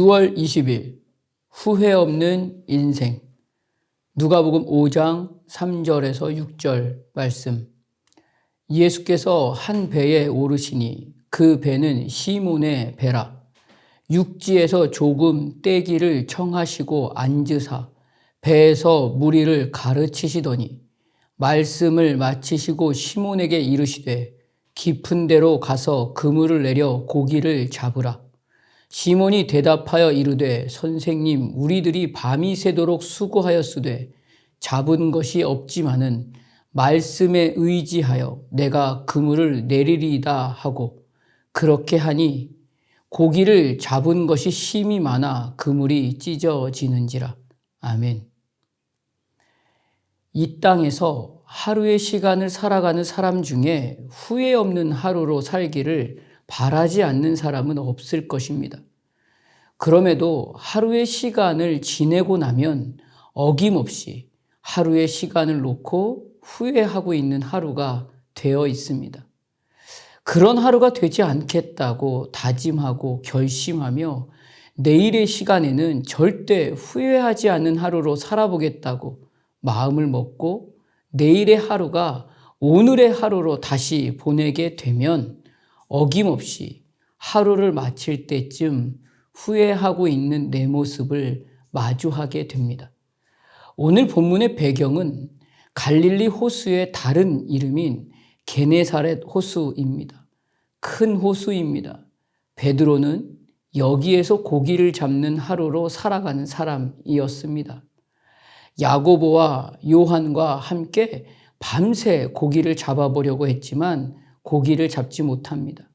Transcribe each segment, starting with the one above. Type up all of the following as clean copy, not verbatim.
6월 20일 후회 없는 인생. 누가복음 5장 3절에서 6절 말씀. 예수께서 한 배에 오르시니 그 배는 시몬의 배라. 육지에서 조금 떼기를 청하시고 앉으사 배에서 무리를 가르치시더니 말씀을 마치시고 시몬에게 이르시되 깊은 데로 가서 그물을 내려 고기를 잡으라. 시몬이 대답하여 이르되 선생님, 우리들이 밤이 새도록 수고하였으되 잡은 것이 없지만은 말씀에 의지하여 내가 그물을 내리리이다 하고, 그렇게 하니 고기를 잡은 것이 심이 많아 그물이 찢어지는지라. 아멘. 이 땅에서 하루의 시간을 살아가는 사람 중에 후회 없는 하루로 살기를 바라지 않는 사람은 없을 것입니다. 그럼에도 하루의 시간을 지내고 나면 어김없이 하루의 시간을 놓고 후회하고 있는 하루가 되어 있습니다. 그런 하루가 되지 않겠다고 다짐하고 결심하며 내일의 시간에는 절대 후회하지 않는 하루로 살아보겠다고 마음을 먹고 내일의 하루가 오늘의 하루로 다시 보내게 되면 어김없이 하루를 마칠 때쯤 후회하고 있는 내 모습을 마주하게 됩니다. 오늘 본문의 배경은 갈릴리 호수의 다른 이름인 게네사렛 호수입니다. 큰 호수입니다. 베드로는 여기에서 고기를 잡는 하루로 살아가는 사람이었습니다. 야고보와 요한과 함께 밤새 고기를 잡아보려고 했지만 고기를 잡지 못합니다.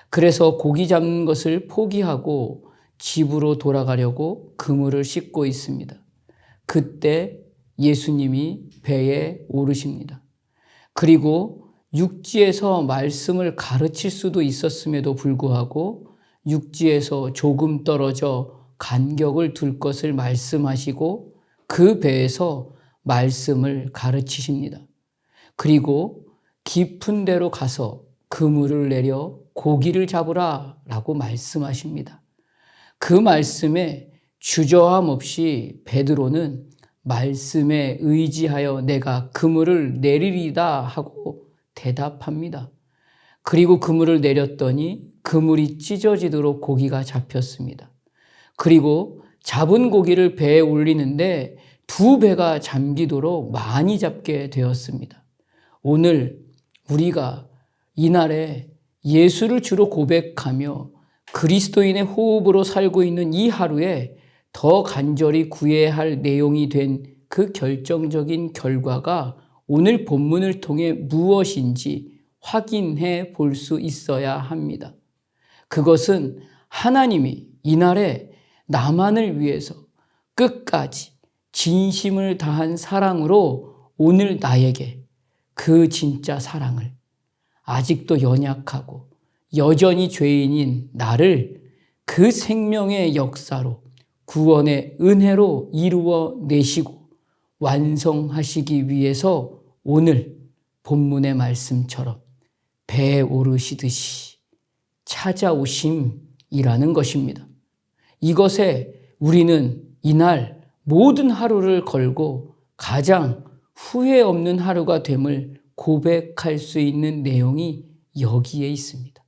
그래서 고기 잡는 것을 포기하고 집으로 돌아가려고 그물을 싣고 있습니다. 그때 예수님이 배에 오르십니다. 그리고 육지에서 말씀을 가르칠 수도 있었음에도 불구하고 육지에서 조금 떨어져 간격을 둘 것을 말씀하시고 그 배에서 말씀을 가르치십니다. 그리고 깊은 데로 가서 그물을 내려 고기를 잡으라 라고 말씀하십니다. 그 말씀에 주저함 없이 베드로는 말씀에 의지하여 내가 그물을 내리리다 하고 대답합니다. 그리고 그물을 내렸더니 그물이 찢어지도록 고기가 잡혔습니다. 그리고 잡은 고기를 배에 올리는데 두 배가 잠기도록 많이 잡게 되었습니다. 오늘 우리가 이날에 예수를 주로 고백하며 그리스도인의 호흡으로 살고 있는 이 하루에 더 간절히 구해야 할 내용이 된 그 결정적인 결과가 오늘 본문을 통해 무엇인지 확인해 볼 수 있어야 합니다. 그것은 하나님이 이날에 나만을 위해서 끝까지 진심을 다한 사랑으로 오늘 나에게 그 진짜 사랑을, 아직도 연약하고 여전히 죄인인 나를 그 생명의 역사로 구원의 은혜로 이루어 내시고 완성하시기 위해서 오늘 본문의 말씀처럼 배에 오르시듯이 찾아오심이라는 것입니다. 이것에 우리는 이날 모든 하루를 걸고 가장 후회 없는 하루가 됨을 고백할 수 있는 내용이 여기에 있습니다.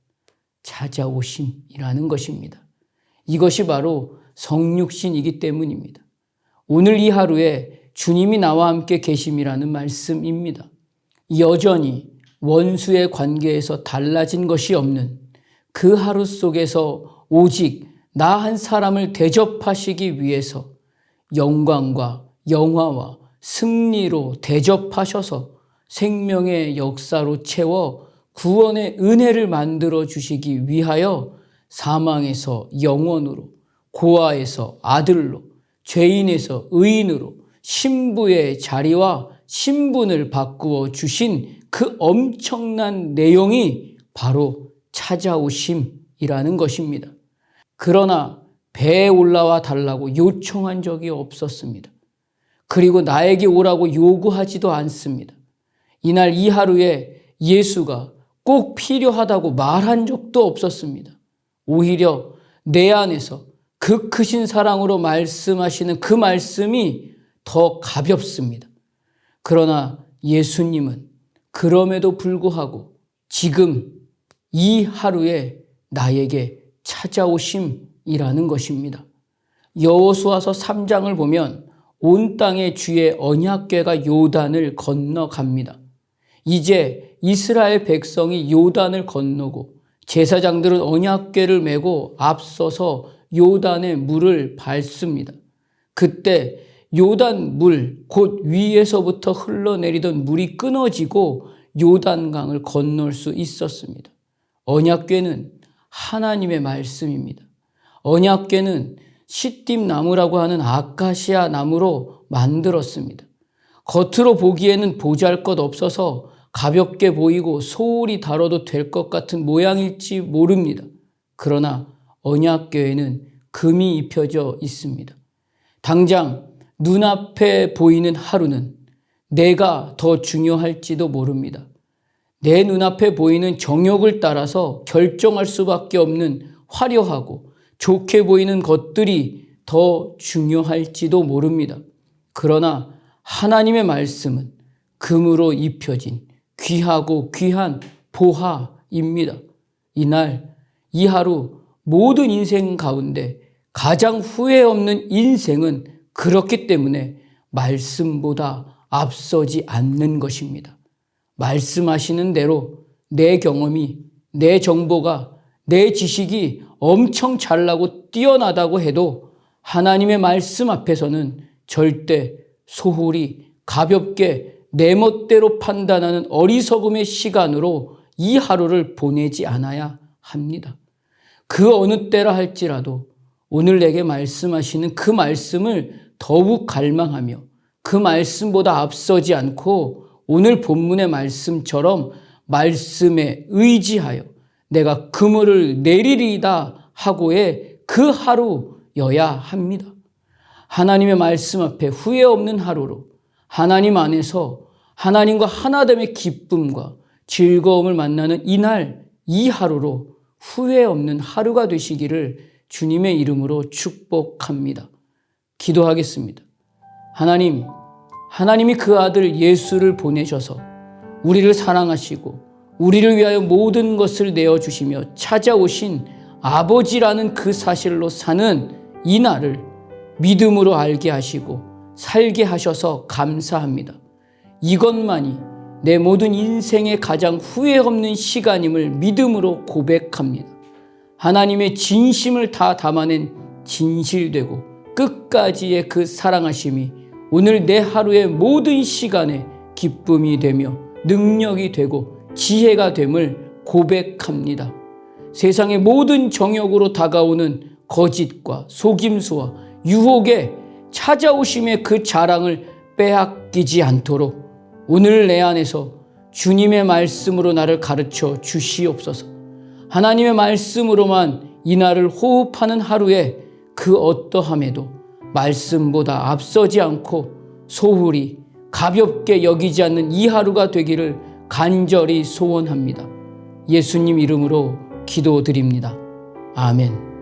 찾아오심이라는 것입니다. 이것이 바로 성육신이기 때문입니다. 오늘 이 하루에 주님이 나와 함께 계심이라는 말씀입니다. 여전히 원수의 관계에서 달라진 것이 없는 그 하루 속에서 오직 나 한 사람을 대접하시기 위해서 영광과 영화와 승리로 대접하셔서 생명의 역사로 채워 구원의 은혜를 만들어 주시기 위하여 사망에서 영원으로, 고아에서 아들로, 죄인에서 의인으로 신부의 자리와 신분을 바꾸어 주신 그 엄청난 내용이 바로 찾아오심이라는 것입니다. 그러나 배에 올라와 달라고 요청한 적이 없었습니다. 그리고 나에게 오라고 요구하지도 않습니다. 이날 이 하루에 예수가 꼭 필요하다고 말한 적도 없었습니다. 오히려 내 안에서 그 크신 사랑으로 말씀하시는 그 말씀이 더 가볍습니다. 그러나 예수님은 그럼에도 불구하고 지금 이 하루에 나에게 찾아오심이라는 것입니다. 여호수아서 3장을 보면 온 땅의 주의 언약궤가 요단을 건너갑니다. 이제 이스라엘 백성이 요단을 건너고 제사장들은 언약궤를 메고 앞서서 요단의 물을 밟습니다. 그때 요단 물, 곧 위에서부터 흘러내리던 물이 끊어지고 요단강을 건널 수 있었습니다. 언약궤는 하나님의 말씀입니다. 언약궤는 시띠 나무라고 하는 아카시아 나무로 만들었습니다. 겉으로 보기에는 보잘것없어서 가볍게 보이고 소홀히 다뤄도 될 것 같은 모양일지 모릅니다. 그러나 언약궤에는 금이 입혀져 있습니다. 당장 눈앞에 보이는 하루는 내가 더 중요할지도 모릅니다. 내 눈앞에 보이는 정욕을 따라서 결정할 수밖에 없는 화려하고 좋게 보이는 것들이 더 중요할지도 모릅니다. 그러나 하나님의 말씀은 금으로 입혀진 귀하고 귀한 보화입니다. 이날, 이 하루 모든 인생 가운데 가장 후회 없는 인생은 그렇기 때문에 말씀보다 앞서지 않는 것입니다. 말씀하시는 대로 내 경험이, 내 정보가, 내 지식이 엄청 잘나고 뛰어나다고 해도 하나님의 말씀 앞에서는 절대 소홀히 가볍게 내 멋대로 판단하는 어리석음의 시간으로 이 하루를 보내지 않아야 합니다. 그 어느 때라 할지라도 오늘 내게 말씀하시는 그 말씀을 더욱 갈망하며 그 말씀보다 앞서지 않고 오늘 본문의 말씀처럼 말씀에 의지하여 내가 그물을 내리리이다 하고의 그 하루여야 합니다. 하나님의 말씀 앞에 후회 없는 하루로 하나님 안에서 하나님과 하나됨의 기쁨과 즐거움을 만나는 이날, 이 하루로 후회 없는 하루가 되시기를 주님의 이름으로 축복합니다. 기도하겠습니다. 하나님이 그 아들 예수를 보내셔서 우리를 사랑하시고 우리를 위하여 모든 것을 내어주시며 찾아오신 아버지라는 그 사실로 사는 이 날을 믿음으로 알게 하시고 살게 하셔서 감사합니다. 이것만이 내 모든 인생의 가장 후회 없는 시간임을 믿음으로 고백합니다. 하나님의 진심을 다 담아낸 진실되고 끝까지의 그 사랑하심이 오늘 내 하루의 모든 시간에 기쁨이 되며 능력이 되고 지혜가 됨을 고백합니다. 세상의 모든 정욕으로 다가오는 거짓과 속임수와 유혹에 찾아오심의 그 자랑을 빼앗기지 않도록 오늘 내 안에서 주님의 말씀으로 나를 가르쳐 주시옵소서. 하나님의 말씀으로만 이 날을 호흡하는 하루에 그 어떠함에도 말씀보다 앞서지 않고 소홀히 가볍게 여기지 않는 이 하루가 되기를 간절히 소원합니다. 예수님 이름으로 기도드립니다. 아멘.